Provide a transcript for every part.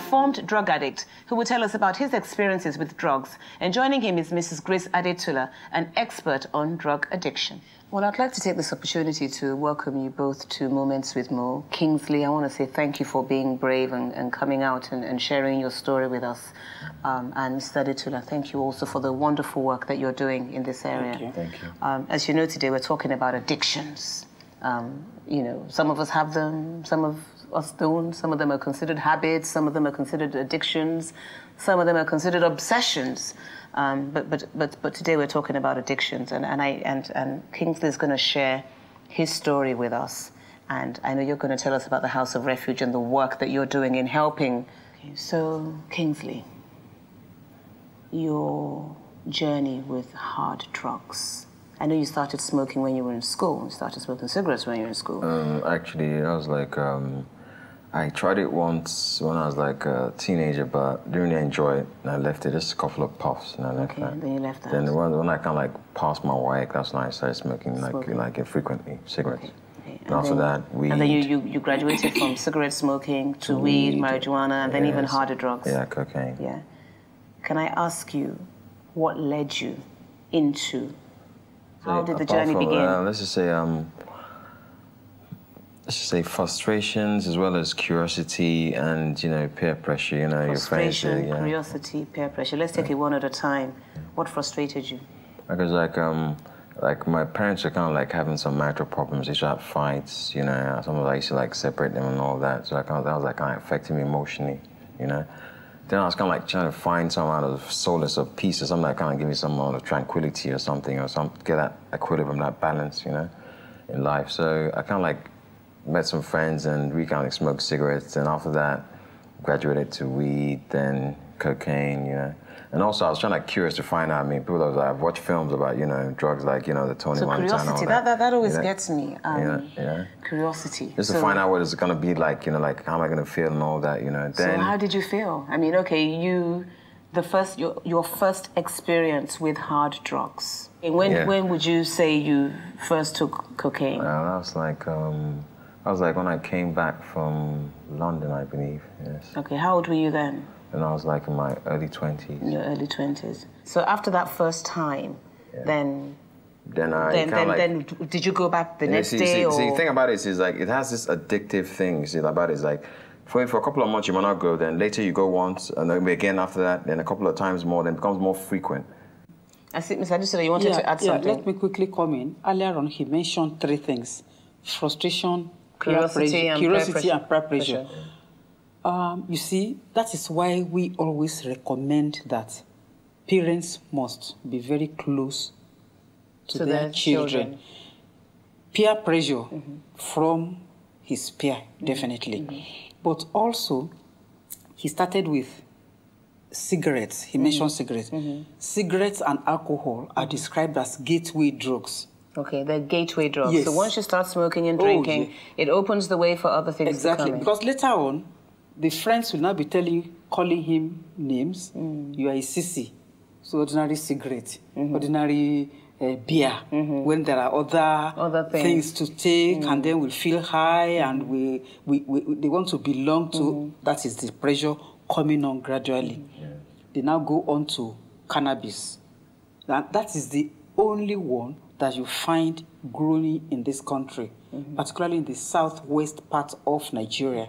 reformed drug addict who will tell us about his experiences with drugs. And joining him is Mrs. Grace Adetula, an expert on drug addiction. Well, I'd like to take this opportunity to welcome you both to Moments with Mo. Kingsley, I want to say thank you for being brave and coming out and sharing your story with us. And Mr. Adetula, thank you also for the wonderful work that you're doing in this area. Thank you. Thank you. As you know, today we're talking about addictions. You know, some of us have them, some of us don't. Some of them are considered habits, some of them are considered addictions, some of them are considered obsessions. But today we're talking about addictions, and Kingsley is going to share his story with us, and I know you're going to tell us about the House of Refuge and the work that you're doing in helping. Okay, so Kingsley, your journey with hard drugs. I know you started smoking when you were in school. You started smoking cigarettes when you were in school. Actually, I was like, I tried it once when I was like a teenager, but didn't really enjoy it. And I left it, just a couple of puffs, and I left that. Okay, then you left that. Then when I kind of like passed my WAEC, that's when I started smoking like frequently, cigarettes. Okay. And after that, weed. And then you graduated from cigarette smoking to weed, marijuana, and then even harder drugs. Yeah, cocaine. Yeah. Can I ask you, what led you into? How did the journey begin? Let's just say frustrations as well as curiosity and, you know, peer pressure, you know, Frustration, your friends. curiosity, peer pressure. Let's take it one at a time. What frustrated you? Because like my parents are kind of like having some marital problems. They used to have fights, you know. Sometimes I used to like separate them and all that. So that was like kind of affecting me emotionally, you know. Then I was kind of like trying to find some amount of solace or peace or something that kind of give me some amount of tranquility or something, or get that equilibrium, that balance, you know, in life. So I kind of like met some friends and we kind of like smoked cigarettes. And after that, graduated to weed, then cocaine, you know. And also I was trying to curious to find out, I mean, people I've watched films about, you know, drugs like, you know, the Tony Montana. So curiosity, that always gets me. Yeah. Curiosity. Just to find out what it's going to be like, you know, like how am I going to feel and all that, you know. Then, so how did you feel? I mean, okay, your first experience with hard drugs. When would you say you first took cocaine? I was like when I came back from London, I believe, yes. Okay, how old were you then? And I was like in my early 20s. In your early 20s. So after that first time, then did you go back the next day? See, the thing about it is like it has this addictive thing. See, about it is like for a couple of months you might not go, then later you go once, and then again after that, then a couple of times more, then it becomes more frequent. I think, Mr. Adetula, you wanted to add something? Let me quickly come in. Earlier on, he mentioned three things: frustration, curiosity, and peer pressure. You see, that is why we always recommend that parents must be very close to their children. Peer pressure from his peer, definitely. But also, he started with cigarettes. He mentioned cigarettes. Cigarettes and alcohol are described as gateway drugs. Okay, they're gateway drugs. Yes. So once you start smoking and drinking, it opens the way for other things to come in. Because later on, the friends will now be calling him names. You are a sissy. So ordinary cigarette, ordinary beer. When there are other things to take, and then we'll feel high, and they want to belong to. That is the pressure coming on gradually. They now go on to cannabis. That is the only one that you find growing in this country, particularly in the southwest part of Nigeria.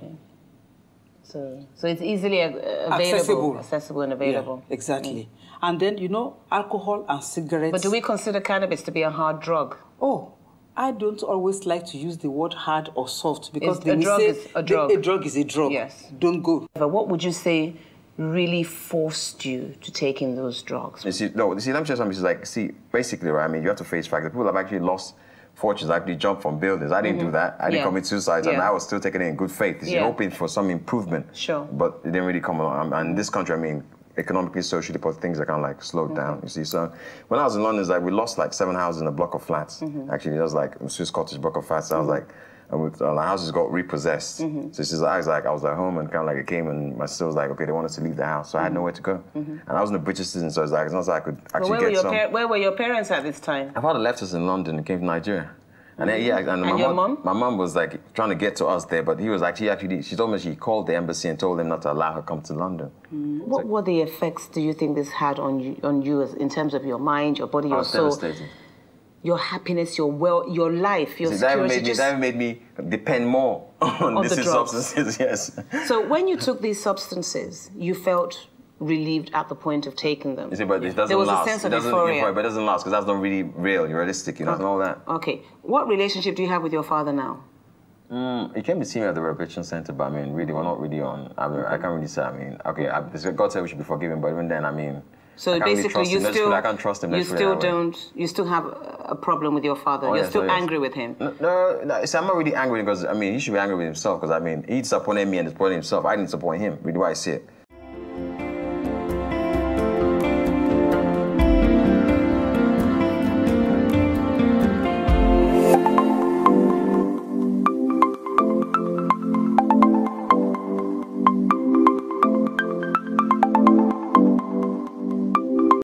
So it's easily accessible and available. Yeah, exactly. And then, you know, alcohol and cigarettes. But do we consider cannabis to be a hard drug? Oh, I don't always like to use the word hard or soft because a drug is a drug. A drug is a drug. Yes. Don't go. But what would you say really forced you to take in those drugs? You see, let me tell you something. It's like, see, basically, right, I mean, you have to face facts. People have actually lost fortunes, actually jumped from buildings. I didn't do that. I didn't commit suicide, and I was still taking it in good faith. Hoping for some improvement. Sure. But it didn't really come along. And in this country, I mean, economically, socially, but things are kind of like slowed down, you see. So when I was in London, it's like we lost like 7 houses in a block of flats. Actually, it was like a Swiss cottage block of flats. I was like, and the houses got repossessed. So this is I was at home and kind of like it came and my sister was like, okay, they want us to leave the house, so I had nowhere to go. And I wasn't a British citizen, so it's like it's not like I could actually get some. Where were your parents at this time? My father left us in London and came to Nigeria. And then, yeah, and your mom? My mom was like trying to get to us there, but he was actually, she told me she called the embassy and told them not to allow her come to London. What were the effects do you think this had on you in terms of your mind, your body, your soul? Your happiness, your life, your security. That made me depend more on these substances, yes. So when you took these substances, you felt relieved at the point of taking them. You see, but it doesn't last. There was a sense of euphoria. But it doesn't last because that's not really real, realistic, you know, and all that. Okay. What relationship do you have with your father now? He came to see me at the Repatriation Center, but I mean, really, we're not really on. I mean, I can't really say. I mean, okay, God said we should be forgiven, but even then, I mean. So basically, I can't trust him. You still have a problem with your father. You're still angry with him. No. See, I'm not really angry because I mean, he should be angry with himself because I mean, he disappointed me and disappointed himself. I didn't disappoint him. Really, why I see it.